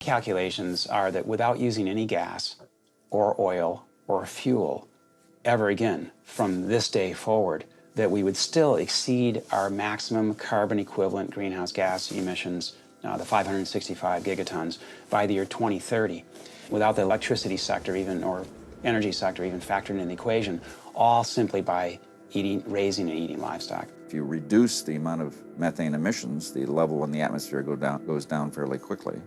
calculations are that without using any gas or oil or fuel ever again from this day forward, that we would still exceed our maximum carbon equivalent greenhouse gas emissions, the 565 gigatons, by the year 2030, without the electricity sector even, or energy sector even factored in the equation, all simply by raising and eating livestock. If you reduce the amount of methane emissions, the level in the atmosphere goes down fairly quickly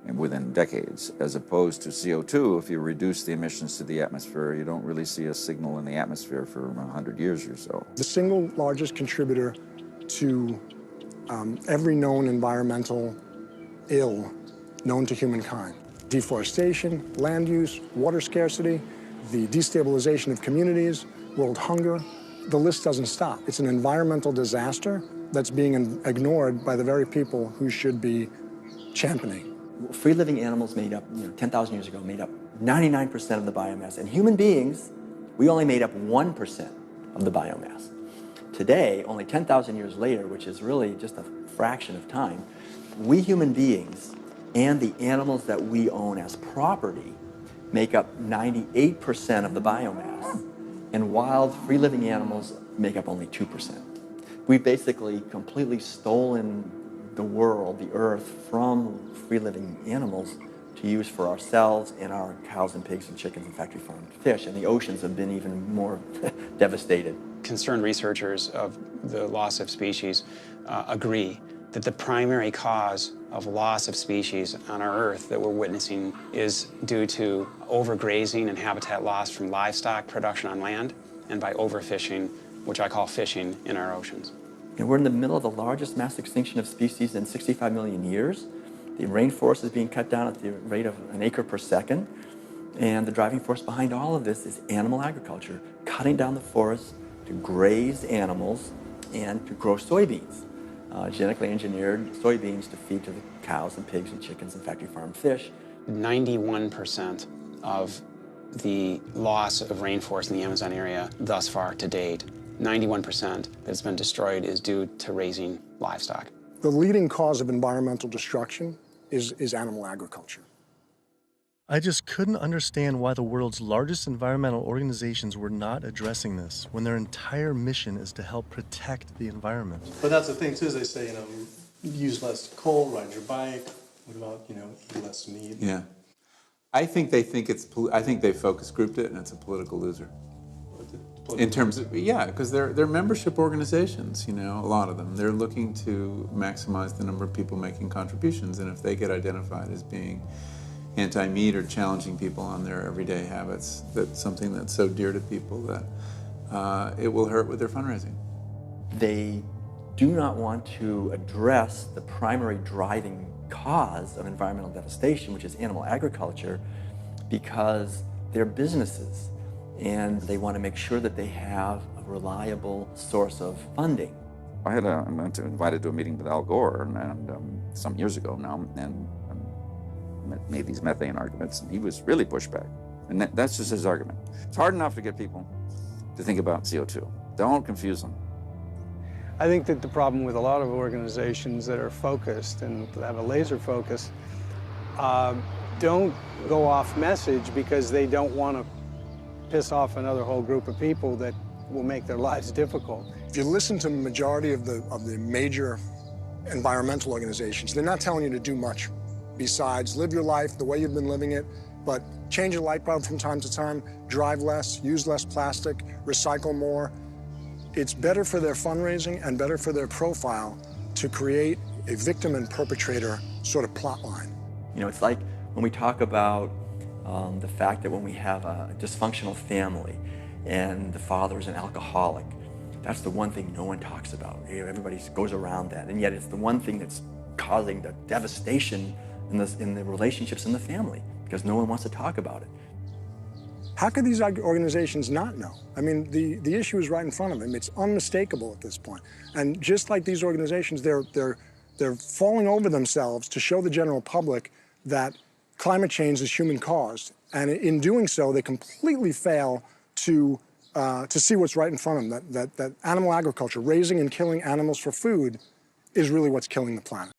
and within decades, as opposed to CO2. If you reduce the emissions to the atmosphere, you don't really see a signal in the atmosphere for 100 years or so. The single largest contributor to every known environmental ill known to humankind: deforestation, land use, water scarcity, the destabilization of communities, world hunger. The list doesn't stop. It's an environmental disaster that's being ignored by the very people who should be championing. Free-living animals made up, 10,000 years ago, made up 99% of the biomass. And human beings, we only made up 1% of the biomass. Today, only 10,000 years later, which is really just a fraction of time, we human beings and the animals that we own as property make up 98% of the biomass. And wild, free-living animals make up only 2%. We've basically completely stolen the world, the earth, from free-living animals to use for ourselves and our cows and pigs and chickens and factory farmed fish. And the oceans have been even more devastated. Concerned researchers of the loss of species agree that the primary cause of loss of species on our Earth that we're witnessing is due to overgrazing and habitat loss from livestock production on land, and by overfishing, which I call fishing, in our oceans. And we're in the middle of the largest mass extinction of species in 65 million years. The rainforest is being cut down at the rate of an acre per second. And the driving force behind all of this is animal agriculture, cutting down the forest to graze animals and to grow soybeans. Genetically engineered soybeans to feed to the cows and pigs and chickens and factory farmed fish. 91% of the loss of rainforest in the Amazon area thus far to date, 91% that's been destroyed, is due to raising livestock. The leading cause of environmental destruction is animal agriculture. I just couldn't understand why the world's largest environmental organizations were not addressing this when their entire mission is to help protect the environment. But that's the thing too, is they say, use less coal, ride your bike. What about, eat less meat? Yeah. I think they focus grouped it and it's a political loser. In terms of, because they're membership organizations, a lot of them. They're looking to maximize the number of people making contributions, and if they get identified as being anti-meat or challenging people on their everyday habits, that's something that's so dear to people that it will hurt with their fundraising. They do not want to address the primary driving cause of environmental devastation, which is animal agriculture, because they're businesses and they want to make sure that they have a reliable source of funding. I went invited to a meeting with Al Gore and some years ago now, and made these methane arguments, and he was really pushed back. And that's just his argument. It's hard enough to get people to think about CO2. Don't confuse them. I think that the problem with a lot of organizations that are focused and have a laser focus don't go off message because they don't want to piss off another whole group of people that will make their lives difficult. If you listen to the majority of the major environmental organizations, they're not telling you to do much besides live your life the way you've been living it, but change your light bulb from time to time, drive less, use less plastic, recycle more. It's better for their fundraising and better for their profile to create a victim and perpetrator sort of plot line. It's like when we talk about the fact that when we have a dysfunctional family and the father is an alcoholic, that's the one thing no one talks about. Everybody goes around that, and yet it's the one thing that's causing the devastation in the relationships in the family, because no one wants to talk about it. How could these organizations not know? I mean, the issue is right in front of them. It's unmistakable at this point. And just like these organizations, they're falling over themselves to show the general public that climate change is human-caused. And in doing so, they completely fail to see what's right in front of them, that animal agriculture, raising and killing animals for food, is really what's killing the planet.